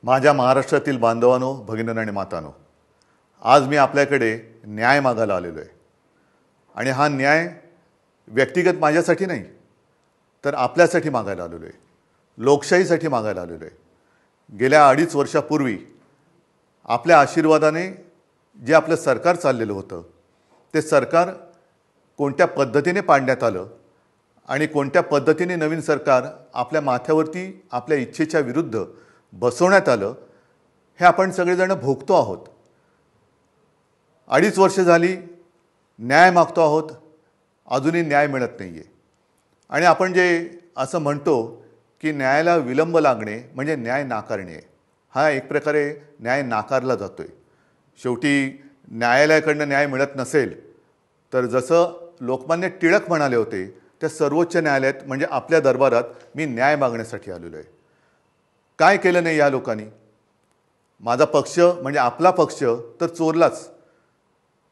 माझ्या महाराष्ट्रातील बांधवांनो, भगिनींनो आणि मातांनो, आज मी आपल्याकडे न्याय मागायला आलेलो आहे. आणि हा न्याय व्यक्तिगत माझ्यासाठी नाही, तर आपल्यासाठी मागायला आलेलो आहे, लोकशाहीसाठी मागायला आलेलो आहे. गेल्या 2.5 वर्षापूर्वी आपल्या आशीर्वादाने जे आपलं सरकार चाललेलं होतं, ते सरकार कोणत्या पद्धतीने पाडण्यात आलं आणि कोणत्या पद्धतीने नवीन सरकार आपल्या माथ्यावरती आपल्या इच्छेच्या विरुद्ध बसवण्यात आलं, हे आपण सगळेजण भोगतो आहोत. 2.5 वर्ष झाली न्याय मागतो आहोत, अजूनही न्याय मिळत नाही आहे. आणि आपण जे असं म्हणतो की न्यायाला विलंब लागणे म्हणजे न्याय नाकारणे, हा एक प्रकारे न्याय नाकारला जातो आहे. शेवटी न्यायालयाकडनं न्याय मिळत नसेल तर जसं लोकमान्य टिळक म्हणाले होते, त्या सर्वोच्च न्यायालयात म्हणजे आपल्या दरबारात मी न्याय मागण्यासाठी आलेलो आहे. काय केलं नाही या लोकांनी? माझा पक्ष म्हणजे आपला पक्ष तर चोरलाच.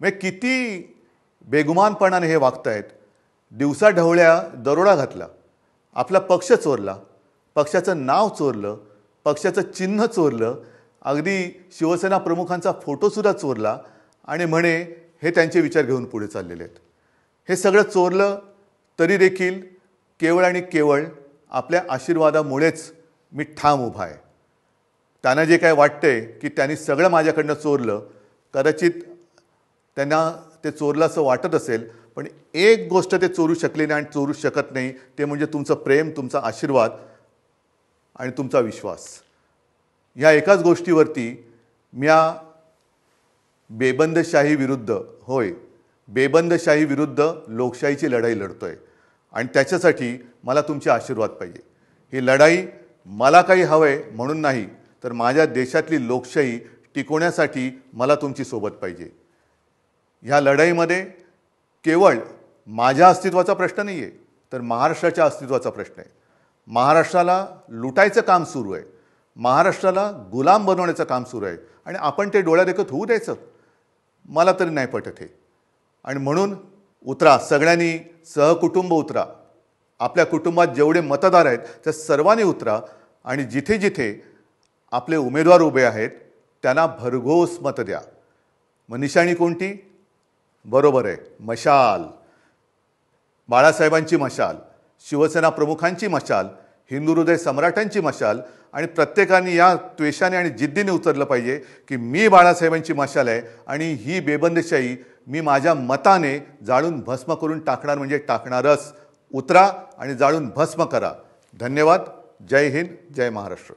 म्हणजे किती बेगुमानपणाने हे वागतायत. दिवसा ढवळ्या दरोडा घातला, आपला पक्ष चोरला, पक्षाचं नाव चोरलं, पक्षाचं चिन्ह चोरलं, अगदी शिवसेना प्रमुखांचा फोटोसुद्धा चोरला आणि म्हणे हे त्यांचे विचार घेऊन पुढे चाललेले आहेत. हे सगळं चोरलं तरी देखील केवळ आणि केवळ आपल्या आशीर्वादामुळेच मी ठाम उभा आहे. त्यांना जे काय वाटतंय की त्यांनी सगळं माझ्याकडनं चोरलं, कदाचित त्यांना ते चोरलं असं वाटत असेल, पण एक गोष्ट ते चोरू शकले नाही आणि चोरू शकत नाही, ते म्हणजे तुमचं प्रेम, तुमचा आशीर्वाद आणि तुमचा विश्वास. ह्या एकाच गोष्टीवरती मी या बेबंदशाही विरुद्ध, होय बेबंदशाही विरुद्ध लोकशाहीची लढाई लढतोय. आणि त्याच्यासाठी मला तुमचे आशीर्वाद पाहिजे. ही लढाई मला काही हवंय म्हणून नाही, तर माझ्या देशातली लोकशाही टिकवण्यासाठी मला तुमची सोबत पाहिजे. ह्या लढाईमध्ये केवळ माझ्या अस्तित्वाचा प्रश्न नाही आहे, तर महाराष्ट्राच्या अस्तित्वाचा प्रश्न आहे. महाराष्ट्राला लुटायचं काम सुरू आहे, महाराष्ट्राला गुलाम बनवण्याचं काम सुरू आहे आणि आपण ते डोळ्यादेखत होऊ द्यायचं? मला तरी नाही पटत हे. आणि म्हणून उतरा, सगळ्यांनी सहकुटुंब उतरा. आपल्या कुटुंबात जेवढे मतदार आहेत त्या सर्वांनी उतरा आणि जिथे जिथे आपले उमेदवार उभे आहेत त्यांना भरघोस मत द्या. मग निशाणी कोणती? बरोबर आहे, मशाल. बाळासाहेबांची मशाल, शिवसेना प्रमुखांची मशाल, हिंदू हृदय सम्राटांची मशाल. आणि प्रत्येकाने या त्वेषाने आणि जिद्दीने उतरलं पाहिजे की मी बाळासाहेबांची मशाल आहे आणि ही बेबंदशाही मी माझ्या मताने जाळून भस्म करून टाकणार म्हणजे टाकणारच. उतरा आणि जाळून भस्म करा. धन्यवाद. जय हिंद, जय महाराष्ट्र.